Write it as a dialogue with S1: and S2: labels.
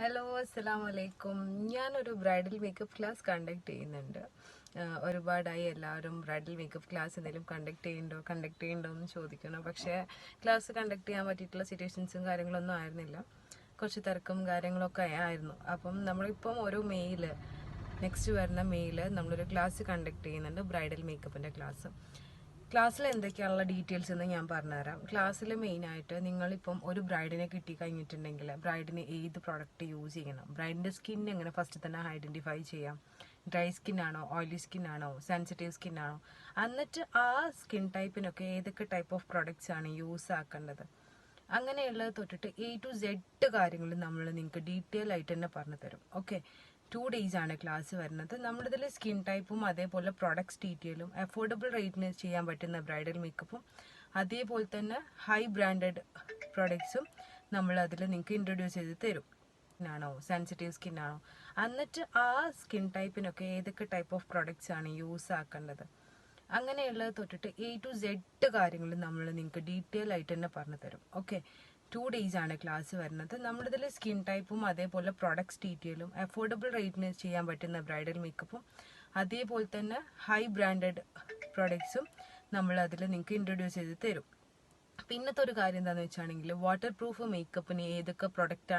S1: Hello അസ്സലാമലൈക്കും. ഞാനൊരു bridal makeup class conduct ചെയ്യുന്നുണ്ട്. ഒരുപാടായി എല്ലാവരും ബ്രൈഡൽ മേക്കപ്പ് ക്ലാസ് എന്തെങ്കിലും കണ്ടക്ട് ചെയ്യണ്ടോ എന്ന് ചോദിക്കണം. പക്ഷേ ക്ലാസ് കണ്ടക്ട് ചെയ്യാൻ പറ്റിയിട്ടുള്ള സിറ്റുവേഷൻസും കാര്യങ്ങളൊന്നും ആയിരുന്നില്ല. കുറച്ച് തിരക്കും കാര്യങ്ങളൊക്കെ ആയിരുന്നു. അപ്പം നമ്മളിപ്പം നെക്സ്റ്റ് വരുന്ന മെയിൽ നമ്മളൊരു ക്ലാസ് കണ്ടക്ട് ചെയ്യുന്നുണ്ട്, ബ്രൈഡൽ മേക്കപ്പിൻ്റെ ക്ലാസ്സിൽ എന്തൊക്കെയാണുള്ള ഡീറ്റെയിൽസ് എന്ന് ഞാൻ പറഞ്ഞുതരാം. ക്ലാസ്സിൽ മെയിനായിട്ട് നിങ്ങളിപ്പം ഒരു ബ്രൈഡിനെ കിട്ടിക്കഴിഞ്ഞിട്ടുണ്ടെങ്കിൽ ബ്രൈഡിന് ഏത് പ്രോഡക്റ്റ് യൂസ് ചെയ്യണം, ബ്രൈഡിൻ്റെ സ്കിൻ എങ്ങനെ ഫസ്റ്റ് തന്നെ ഐഡൻറ്റിഫൈ ചെയ്യാം, ഡ്രൈ സ്കിൻ ആണോ, ഓയിലി സ്കിൻ ആണോ, സെൻസിറ്റീവ് സ്കിൻ ആണോ, എന്നിട്ട് ആ സ്കിൻ ടൈപ്പിനൊക്കെ ഏതൊക്കെ ടൈപ്പ് ഓഫ് പ്രൊഡക്ട്സ് ആണ് യൂസ് ആക്കേണ്ടത്, അങ്ങനെയുള്ളത് തൊട്ടിട്ട് A to Z കാര്യങ്ങൾ നമ്മൾ നിങ്ങൾക്ക് ഡീറ്റെയിൽ ആയിട്ട് തന്നെ പറഞ്ഞു തരും. ഓക്കെ, 2 days ആണ് ക്ലാസ് വരുന്നത്. നമ്മളിതിൽ സ്കിൻ ടൈപ്പും അതേപോലെ പ്രൊഡക്ട്സ് ഡീറ്റെയിലും അഫോർഡബിൾ റേറ്റിന് ചെയ്യാൻ പറ്റുന്ന ബ്രൈഡൽ മേക്കപ്പും അതേപോലെ തന്നെ ഹൈ ബ്രാൻഡഡ് പ്രൊഡക്ട്സും നമ്മൾ അതിൽ നിങ്ങൾക്ക് ഇൻട്രൊഡ്യൂസ് ചെയ്ത് തരും. ആണോ, സെൻസിറ്റീവ് സ്കിൻ ആണോ, എന്നിട്ട് ആ സ്കിൻ ടൈപ്പിനൊക്കെ ഏതൊക്കെ ടൈപ്പ് ഓഫ് പ്രൊഡക്ട്സ് ആണ് യൂസ് ആക്കേണ്ടത്, അങ്ങനെയുള്ളത് തൊട്ടിട്ട് A to Z കാര്യങ്ങൾ നമ്മൾ നിങ്ങൾക്ക് ഡീറ്റെയിൽ ആയിട്ട് തന്നെ പറഞ്ഞു തരും. ഓക്കെ, 2 days ആണ് ക്ലാസ് വരുന്നത്. നമ്മളിതിൽ സ്കിൻ ടൈപ്പും അതേപോലെ പ്രൊഡക്ട്സ് ഡീറ്റെയിലും അഫോർഡബിൾ റേറ്റിന് ചെയ്യാൻ പറ്റുന്ന ബ്രൈഡൽ മേക്കപ്പും അതേപോലെ തന്നെ ഹൈ ബ്രാൻഡഡ് പ്രൊഡക്ട്സും നമ്മൾ അതിൽ നിങ്ങൾക്ക് ഇൻട്രൊഡ്യൂസ് ചെയ്ത് തരും. പിന്നത്തെ ഒരു കാര്യം എന്താണെന്ന് വെച്ചാണെങ്കിൽ വാട്ടർ പ്രൂഫ് മേക്കപ്പിന് ഏതൊക്കെ പ്രൊഡക്റ്റ്